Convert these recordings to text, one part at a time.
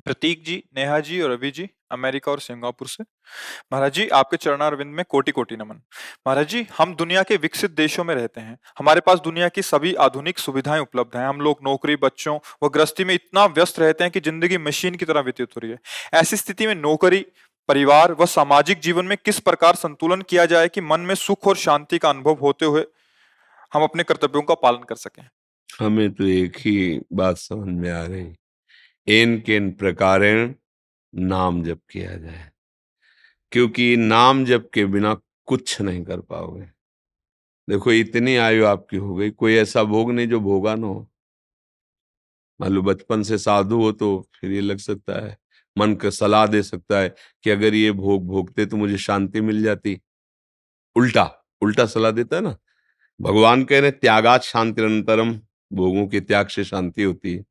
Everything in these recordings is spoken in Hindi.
प्रतीक जी, नेहा जी और रवि जी, अमेरिका और सिंगापुर से। महाराज जी, आपके चरणारविंद में कोटि कोटि नमन। महाराज जी, हम दुनिया के विकसित देशों में रहते हैं। हमारे पास दुनिया की सभी आधुनिक सुविधाएं उपलब्ध हैं। हम लोग नौकरी, बच्चों व गृहस्थी में इतना व्यस्त रहते हैं कि जिंदगी मशीन की तरह व्यतीत हो रही है। ऐसी स्थिति में नौकरी, परिवार व सामाजिक जीवन में किस प्रकार संतुलन किया जाए कि मन में सुख और शांति का अनुभव होते हुए हम अपने कर्तव्यों का पालन कर सकें। हमें तो एक ही बात समझ में आ रही, एन केन प्रकारेण नाम जप किया जाए, क्योंकि नाम जप के बिना कुछ नहीं कर पाओगे। देखो, इतनी आयु आपकी हो गई, कोई ऐसा भोग नहीं जो भोगा ना हो। मान लो बचपन से साधु हो तो फिर ये लग सकता है, मन का सलाह दे सकता है कि अगर ये भोग भोगते तो मुझे शांति मिल जाती। उल्टा उल्टा सलाह देता है ना। भगवान कह रहे त्यागात शांतिरंतरम, भोगों के त्याग से शांति होती है।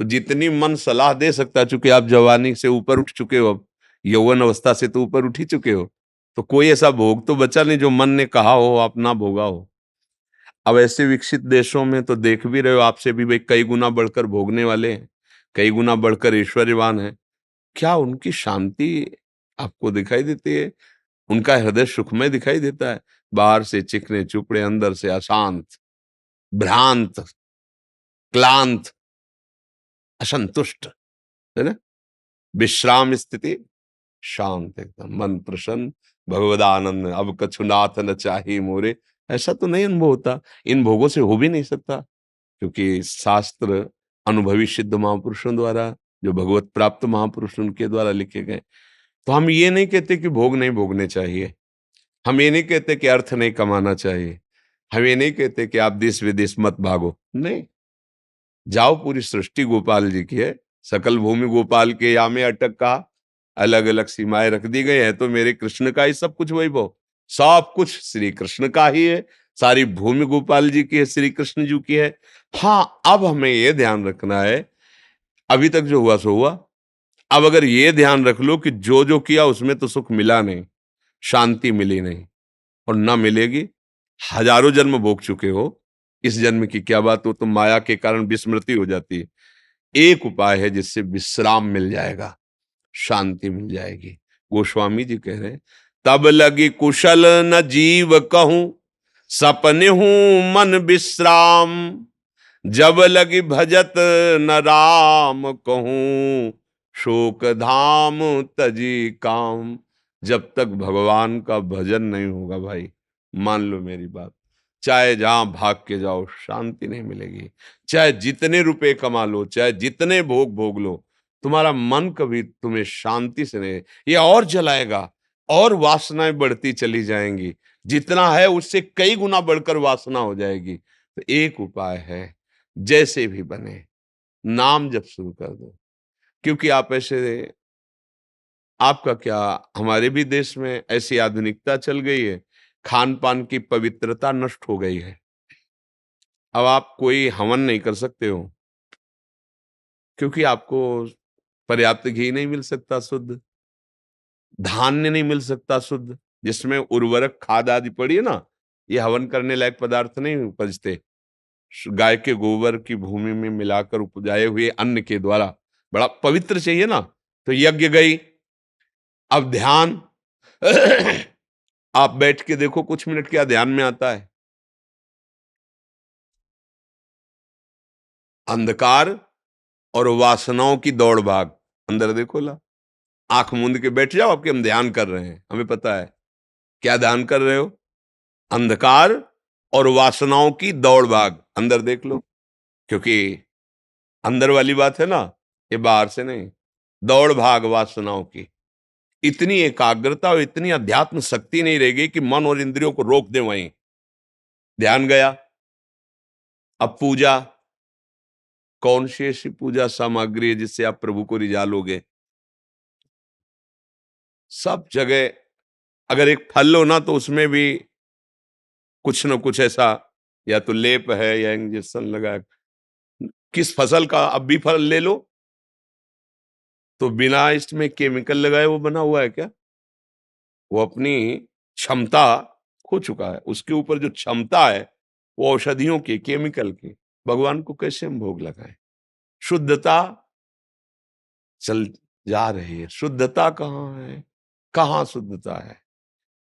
तो जितनी मन सलाह दे सकता है, चूंकि आप जवानी से ऊपर उठ चुके हो, अब यौवन अवस्था से तो ऊपर उठ ही चुके हो, तो कोई ऐसा भोग तो बचा नहीं जो मन ने कहा हो आप ना भोगा हो। अब ऐसे विकसित देशों में तो देख भी रहे हो, आपसे भी भाई कई गुना बढ़कर भोगने वाले हैं, कई गुना बढ़कर ऐश्वर्यवान है। क्या उनकी शांति आपको दिखाई देती है? उनका हृदय सुखमय दिखाई देता है? बाहर से चिकने चुपड़े, अंदर से अशांत, भ्रांत, क्लांत, असंतुष्ट, है ना। विश्राम स्थिति, शांत, एकदम मन प्रसन्न, भगवदानंद, अब कछु नाथ न चाही मोरे। ऐसा तो नहीं अनुभव होता, इन भोगों से हो भी नहीं सकता, क्योंकि शास्त्र अनुभवी सिद्ध महापुरुषों द्वारा, जो भगवत प्राप्त महापुरुष उनके द्वारा लिखे गए। तो हम ये नहीं कहते कि भोग नहीं भोगने चाहिए, हम ये नहीं कहते कि अर्थ नहीं कमाना चाहिए, हम ये नहीं कहते कि आप देश विदेश मत भागो, नहीं। जाओ, पूरी सृष्टि गोपाल जी की है, सकल भूमि गोपाल के या में अटक का, अलग अलग सीमाएं रख दी गई है, तो मेरे कृष्ण का ही सब कुछ वैभव, सब कुछ श्री कृष्ण का ही है। सारी भूमि गोपाल जी की है, श्री कृष्ण जी की है। हाँ, अब हमें यह ध्यान रखना है, अभी तक जो हुआ सो हुआ। अब अगर ये ध्यान रख लो कि जो जो किया उसमें तो सुख मिला नहीं, शांति मिली नहीं, और ना मिलेगी। हजारों जन्म भोग चुके हो, इस जन्म की क्या बात हो, तो माया के कारण विस्मृति हो जाती है। एक उपाय है जिससे विश्राम मिल जाएगा, शांति मिल जाएगी। गोस्वामी जी कह रहे हैं, तब लगी कुशल न जीव कहूं, सपने हूं मन विश्राम, जब लगी भजत न राम कहूं, शोक धाम तजी काम। जब तक भगवान का भजन नहीं होगा भाई, मान लो मेरी बात, चाहे जहां भाग के जाओ शांति नहीं मिलेगी। चाहे जितने रुपए कमा लो, चाहे जितने भोग भोग लो, तुम्हारा मन कभी तुम्हें शांति से नहीं, ये और जलाएगा, और वासनाएं बढ़ती चली जाएंगी, जितना है उससे कई गुना बढ़कर वासना हो जाएगी। तो एक उपाय है, जैसे भी बने नाम जप शुरू कर दो। क्योंकि आप ऐसे, आपका क्या, हमारे भी देश में ऐसी आधुनिकता चल गई है, खान पान की पवित्रता नष्ट हो गई है। अब आप कोई हवन नहीं कर सकते हो, क्योंकि आपको पर्याप्त घी नहीं मिल सकता शुद्ध, धान्य नहीं मिल सकता शुद्ध, जिसमें उर्वरक खाद आदि पड़ी है ना, ये हवन करने लायक पदार्थ नहीं उपजते। गाय के गोबर की भूमि में मिलाकर उपजाए हुए अन्न के द्वारा, बड़ा पवित्र चाहिए ना। तो यज्ञ गई, अब ध्यान। आप बैठ के देखो कुछ मिनट, क्या ध्यान में आता है? अंधकार और वासनाओं की दौड़ भाग। अंदर देखो ला, आंख मूंद के बैठ जाओ, आपके हम ध्यान कर रहे हैं, हमें पता है क्या ध्यान कर रहे हो। अंधकार और वासनाओं की दौड़ भाग, अंदर देख लो। क्योंकि अंदर वाली बात है ना, ये बाहर से नहीं। दौड़ भाग वासनाओं की, इतनी एकाग्रता और इतनी अध्यात्म शक्ति नहीं रहेगी कि मन और इंद्रियों को रोक दे वहीं। ध्यान गया। अब पूजा, कौन सी ऐसी पूजा सामग्री है जिससे आप प्रभु को रिझा लोगे? सब जगह अगर एक फल लो ना, तो उसमें भी कुछ न कुछ ऐसा, या तो लेप है या इंजेक्शन लगा है। किस फसल का अब भी फल ले लो, तो बिना इसमें केमिकल लगाए वो बना हुआ है क्या? वो अपनी क्षमता खो चुका है, उसके ऊपर जो क्षमता है वो औषधियों की, केमिकल की। भगवान को कैसे हम भोग लगाएं? शुद्धता चल जा रही है। शुद्धता कहाँ है? कहाँ शुद्धता है?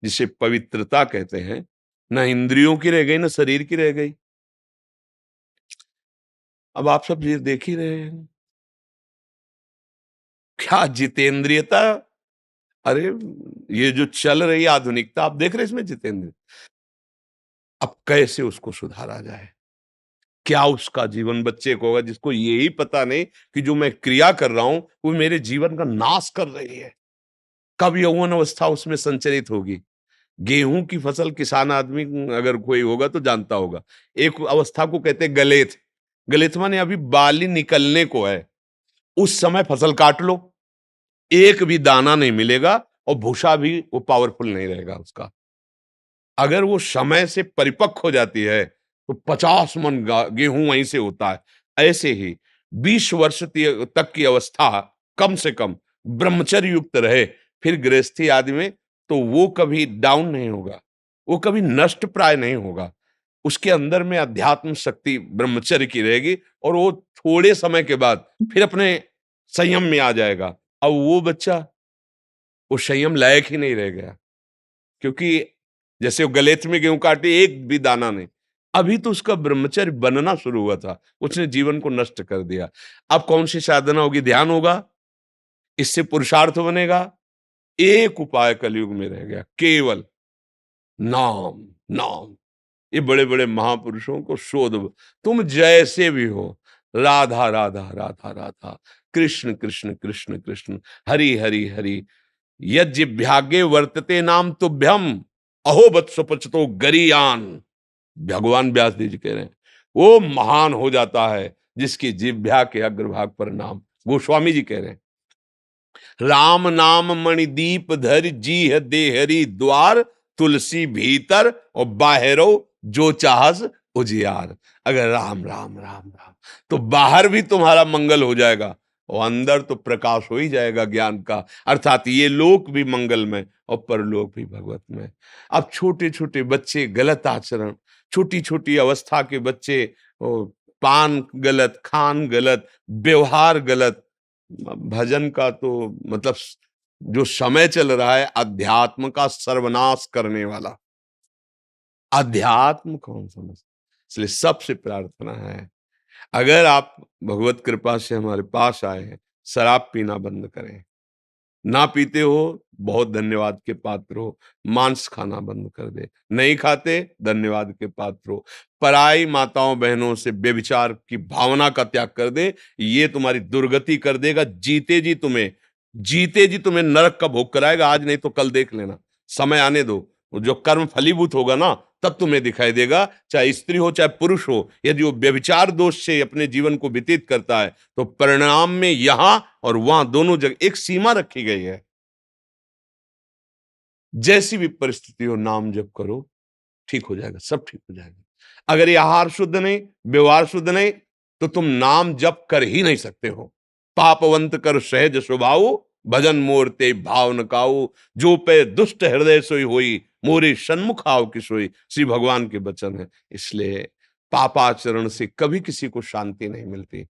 जिसे पवित्रता कहते हैं, ना इंद्रियों की रह गई ना शरीर की रह गई। अब आप सब ये देख ही रहे हैं, क्या जितेंद्रियता। अरे ये जो चल रही आधुनिकता, आप देख रहे हैं इसमें जितेंद्र। अब कैसे उसको सुधारा जाए? क्या उसका जीवन बच्चे को होगा जिसको यही पता नहीं कि जो मैं क्रिया कर रहा हूं वो मेरे जीवन का नाश कर रही है? कब यौवन अवस्था उसमें संचरित होगी? गेहूं की फसल किसान आदमी अगर कोई होगा तो जानता होगा। एक अवस्था को कहते हैं गलेथ। गलेथ माने अभी बाली निकलने को है, उस समय फसल काट लो, एक भी दाना नहीं मिलेगा और भूसा भी वो पावरफुल नहीं रहेगा उसका। अगर वो समय से परिपक्व हो जाती है तो 50 मन गेहूं वहीं से होता है। ऐसे ही 20 वर्ष तक की अवस्था कम से कम ब्रह्मचर्य युक्त रहे, फिर गृहस्थी आदि में, तो वो कभी डाउन नहीं होगा, वो कभी नष्ट प्राय नहीं होगा। उसके अंदर में अध्यात्म शक्ति ब्रह्मचर्य की रहेगी और वो थोड़े समय के बाद फिर अपने संयम में आ जाएगा। अब वो बच्चा वो संयम लायक ही नहीं रह गया, क्योंकि जैसे वो गलेथ में गेहूं काटे एक भी दाना नहीं। अभी तो उसका ब्रह्मचर्य बनना शुरू हुआ था, उसने जीवन को नष्ट कर दिया। अब कौन सी साधना होगी? ध्यान होगा, इससे पुरुषार्थ बनेगा। एक उपाय कलयुग में रह गया, केवल नाम। नाम। ये बड़े बड़े महापुरुषों को शोध, तुम जैसे भी हो, राधा राधा राधा राधा, कृष्ण कृष्ण कृष्ण कृष्ण, हरि हरि हरि, यज्ञ वर्तते नाम तुभ्यम, अहो वत्सपचतो गरीयान। भगवान व्यास जी कह रहे हैं वो महान हो जाता है जिसकी जिह्वा के अग्रभाग पर नाम। गोस्वामी जी कह रहे हैं राम नाम मणिदीप धर जी है देहरी द्वार, तुलसी भीतर और बाहरो जो चाहस उजियार। अगर राम राम राम राम तो बाहर भी तुम्हारा मंगल हो जाएगा और अंदर तो प्रकाश हो ही जाएगा ज्ञान का, अर्थात ये लोक भी मंगलमय और परलोक भी भगवतमय। अब छोटे छोटे बच्चे गलत आचरण, छोटी छोटी अवस्था के बच्चे पान गलत, खान गलत, व्यवहार गलत। भजन का तो मतलब जो समय चल रहा है अध्यात्म का सर्वनाश करने वाला, अध्यात्म कौन समझ। इसलिए सबसे प्रार्थना है, अगर आप भगवत कृपा से हमारे पास आए हैं, शराब पीना बंद करें। ना पीते हो बहुत धन्यवाद के पात्र हो, मांस खाना बंद कर दे। नहीं खाते धन्यवाद के पात्र हो। पराई माताओं बहनों से व्यभिचार की भावना का त्याग कर दे, ये तुम्हारी दुर्गति कर देगा। जीते जी तुम्हें नरक का भोग कराएगा, आज नहीं तो कल देख लेना। समय आने दो, जो कर्म फलीभूत होगा ना तब तुम्हें दिखाई देगा। चाहे स्त्री हो चाहे पुरुष हो, यदि वो व्यभिचार दोष से अपने जीवन को व्यतीत करता है तो परिणाम में यहां और वहां दोनों जगह एक सीमा रखी गई है। जैसी भी परिस्थिति हो नाम जप करो, ठीक हो जाएगा, सब ठीक हो जाएगा। अगर ये आहार शुद्ध नहीं, व्यवहार शुद्ध नहीं, तो तुम नाम जप कर ही नहीं सकते हो। पापवंत कर सहज स्वभाव, भजन मोरते भाव न काऊ, जो पे दुष्ट हृदय सोई होई, मोरे सन्मुख आव की सोई। श्री भगवान के वचन है। इसलिए पापाचरण से कभी किसी को शांति नहीं मिलती।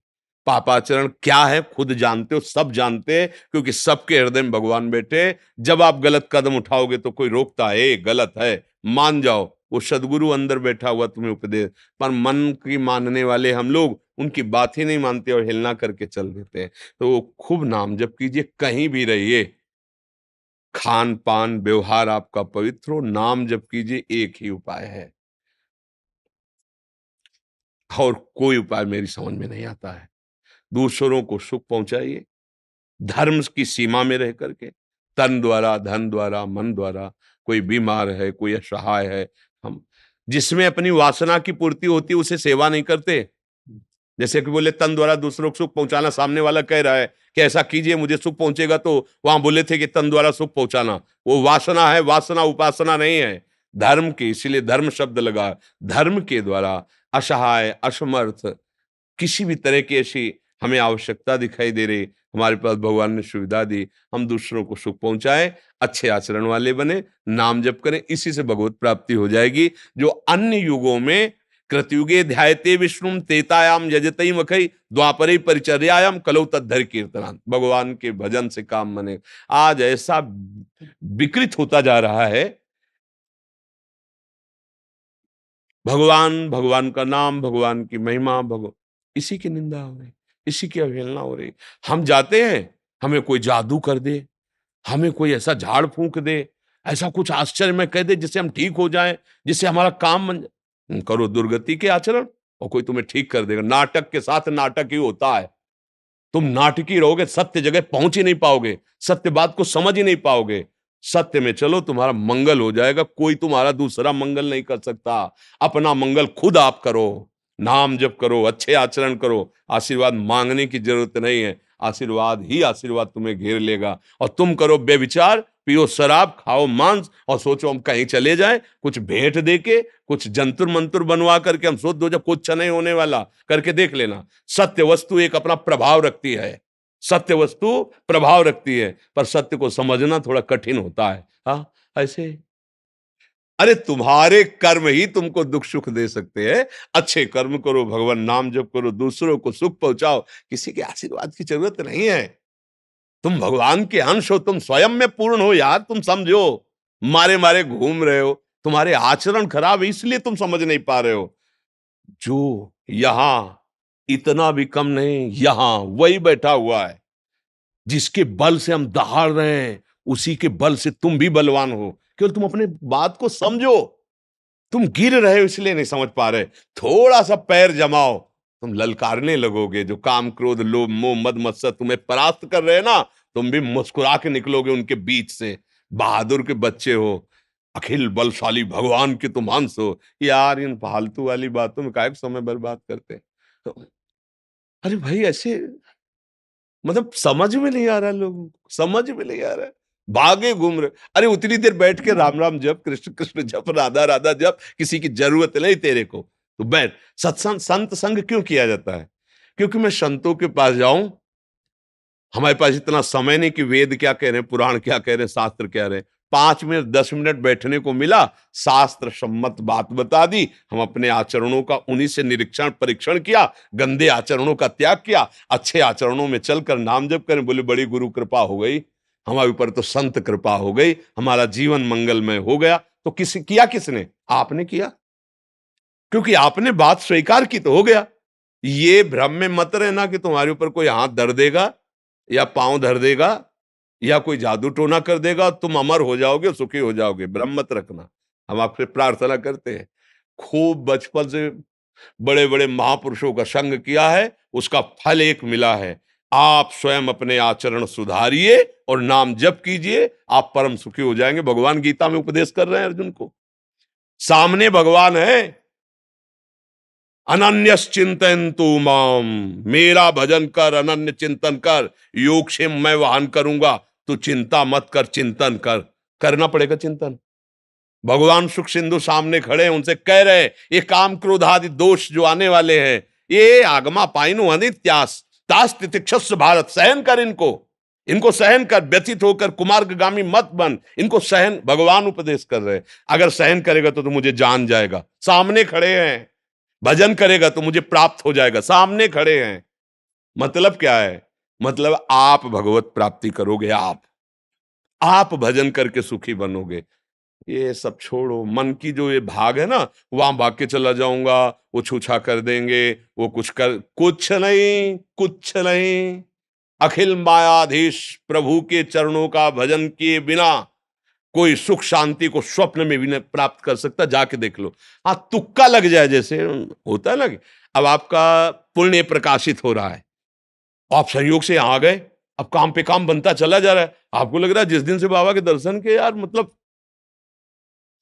पापाचरण क्या है खुद जानते हो, सब जानते हैं, क्योंकि सबके हृदय में भगवान बैठे। जब आप गलत कदम उठाओगे तो कोई रोकता है, गलत है मान जाओ, वो सदगुरु अंदर बैठा हुआ तुम्हें उपदेश। पर मन की मानने वाले हम लोग उनकी बात ही नहीं मानते और हिलना करके चल देते हैं। तो खूब नाम जप कीजिए, कहीं भी रहिए, खान पान व्यवहार आपका पवित्र हो, नाम जप कीजिए, एक ही उपाय है और कोई उपाय मेरी समझ में नहीं आता है। दूसरों को सुख पहुंचाइए, धर्म की सीमा में रह करके, तन द्वारा, धन द्वारा, मन द्वारा। कोई बीमार है, कोई असहाय है, हम जिसमें अपनी वासना की पूर्ति होती है उसे सेवा नहीं करते। जैसे कि बोले तन द्वारा दूसरों को सुख पहुंचाना, सामने वाला कह रहा है कि ऐसा कीजिए मुझे सुख पहुंचेगा, तो वहां बोले थे कि तन द्वारा सुख पहुंचाना, वो वासना है, वासना उपासना नहीं है। धर्म की, इसीलिए धर्म शब्द लगा। धर्म के द्वारा असहाय, असमर्थ, किसी भी तरह की ऐसी हमें आवश्यकता दिखाई दे रही, हमारे पास भगवान ने सुविधा दी, हम दूसरों को सुख पहुंचाए, अच्छे आचरण वाले बने, नाम जप करें, इसी से भगवत प्राप्ति हो जाएगी। जो अन्य युगों में कृतयुगे ध्यायते विष्णुम तेतायाम यजतई मखई द्वापरे परिचर्यायाम कलौ तद्धर कीर्तनात्। भगवान के भजन से काम बने। आज ऐसा विकृत होता जा रहा है, भगवान, भगवान का नाम, भगवान की महिमा, इसी की निंदा हो रही, इसी की अवहेलना हो रही। हम जाते हैं, हमें कोई जादू कर दे, हमें कोई ऐसा झाड़ फूंक दे, ऐसा कुछ आश्चर्य में कह दे जिससे हम ठीक हो जाएं, जिससे हमारा काम बन जाए। करो दुर्गति के आचरण और कोई तुम्हें ठीक कर देगा। नाटक के साथ नाटक ही होता है। तुम नाटकी रहोगे, सत्य जगह पहुंच ही नहीं पाओगे, सत्य बात को समझ ही नहीं पाओगे। सत्य में चलो, तुम्हारा मंगल हो जाएगा। कोई तुम्हारा दूसरा मंगल नहीं कर सकता। अपना मंगल खुद आप करो। नाम जप करो, अच्छे आचरण करो। आशीर्वाद मांगने की जरूरत नहीं है, आशीर्वाद ही आशीर्वाद तुम्हें घेर लेगा। और तुम करो बेविचार, पियो शराब, खाओ मांस और सोचो हम कहीं चले जाएं, कुछ भेंट देके, कुछ जंतुर मंतुर बनवा करके हम सोच दो जब कुछ नहीं होने वाला, करके देख लेना। सत्य वस्तु एक अपना प्रभाव रखती है, सत्य वस्तु प्रभाव रखती है, पर सत्य को समझना थोड़ा कठिन होता है। हाँ, ऐसे अरे तुम्हारे कर्म ही तुमको दुख सुख दे सकते हैं। अच्छे कर्म करो, भगवान नाम जप करो, दूसरों को सुख पहुंचाओ। किसी के आशीर्वाद की जरूरत नहीं है। तुम भगवान के अंश हो, तुम स्वयं में पूर्ण हो यार। तुम समझो, मारे मारे घूम रहे हो, तुम्हारे आचरण खराब है इसलिए तुम समझ नहीं पा रहे हो। जो यहां इतना भी कम नहीं, यहां वही बैठा हुआ है जिसके बल से हम दहाड़ रहे हैं, उसी के बल से तुम भी बलवान हो। केवल तुम अपने बात को समझो। तुम गिर रहे हो इसलिए नहीं समझ पा रहे। थोड़ा सा पैर जमाओ, तुम ललकारने लगोगे। जो काम क्रोध लोभ मोह मद मत्सर तुम्हें परास्त कर रहे हैं ना, तुम भी मुस्कुरा के निकलोगे उनके बीच से। बहादुर के बच्चे हो, अखिल बलशाली भगवान के तुम अंश हो। यार इन फालतू वाली बातों में काहे को समय बर्बाद करते हैं? तो अरे भाई ऐसे मतलब समझ में नहीं आ रहा, लोगों को समझ में नहीं आ रहा है। भागे घूम रहे। अरे उतनी देर बैठ के राम राम जप, कृष्ण कृष्ण जप, राधा राधा जप, किसी की जरूरत नहीं तेरे को। तो बैठ। सत्संग संत संग क्यों किया जाता है? क्योंकि मैं संतों के पास जाऊं, हमारे पास इतना समय नहीं कि वेद क्या कह रहे हैं, पुराण क्या कह रहे हैं, शास्त्र क्या रहे हैं। 5 मिनट 10 मिनट बैठने को मिला, शास्त्र सम्मत बात बता दी, हम अपने आचरणों का उन्हीं से निरीक्षण परीक्षण किया, गंदे आचरणों का त्याग किया, अच्छे आचरणों में चलकर नाम जप करें। बोले बड़ी गुरु कृपा हो गई हमारे ऊपर, तो संत कृपा हो गई, हमारा जीवन मंगलमय हो गया। तो किसने? आपने किया, क्योंकि आपने बात स्वीकार की तो हो गया। ये भ्रम में मत रहना कि तुम्हारे ऊपर कोई हाथ धर देगा या पांव धर देगा या कोई जादू टोना कर देगा, तुम अमर हो जाओगे, सुखी हो जाओगे। भ्रम मत रखना। हम आपसे प्रार्थना करते हैं, खूब बचपन से बड़े बड़े महापुरुषों का संग किया है, उसका फल एक मिला है। आप स्वयं अपने आचरण सुधारिए और नाम जप कीजिए, आप परम सुखी हो जाएंगे। भगवान गीता में उपदेश कर रहे हैं अर्जुन को। सामने भगवान है, अनन्यश्चिंतयन्तु माम, मेरा भजन कर, अनन्य चिंतन कर, योगक्षेम मैं वाहन करूंगा। तो चिंता मत कर, चिंतन कर। करना पड़ेगा चिंतन। भगवान सुख सिंधु सामने खड़े हैं, उनसे कह रहे हैं ये काम क्रोध आदि दोष जो आने वाले हैं, ये आगमा पाइनु अनित्यास तास तितिक्षस्व भारत, सहन कर इनको, इनको सहन कर। व्यथित होकर कुमार्गामी मत बन, इनको सहन। भगवान उपदेश कर रहे हैं, अगर सहन करेगा तो मुझे जान जाएगा। सामने खड़े हैं, भजन करेगा तो मुझे प्राप्त हो जाएगा। सामने खड़े हैं। मतलब क्या है? मतलब आप भगवत प्राप्ति करोगे। आप भजन करके सुखी बनोगे। ये सब छोड़ो। मन की जो ये भाग है ना, वहां भाग के चला जाऊंगा, वो छूछा कर देंगे, वो कुछ नहीं, कुछ नहीं। अखिल मायाधीश प्रभु के चरणों का भजन किए बिना कोई सुख शांति को स्वप्न में भी नहीं प्राप्त कर सकता। जाके देख लो। हाँ, तुक्का लग जाए, जैसे होता है ना कि अब आपका पुण्य प्रकाशित हो रहा है, आप संयोग से यहां आ गए, अब काम पे काम बनता चला जा रहा है। आपको लग रहा है जिस दिन से बाबा के दर्शन के, यार मतलब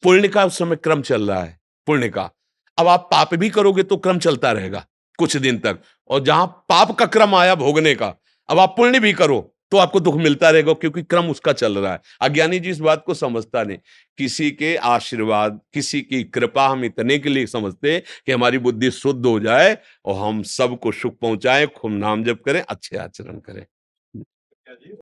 पुण्य का उस समय क्रम चल रहा है, पुण्य का। अब आप पाप भी करोगे तो क्रम चलता रहेगा कुछ दिन तक, और जहां पाप का क्रम आया भोगने का, अब आप पुण्य भी करो तो आपको दुख मिलता रहेगा, क्योंकि क्रम उसका चल रहा है। अज्ञानी जी इस बात को समझता नहीं। किसी के आशीर्वाद, किसी की कृपा हम इतने के लिए समझते कि हमारी बुद्धि शुद्ध हो जाए और हम सबको सुख पहुंचाएं। खूब नाम जप करें, अच्छे आचरण करें।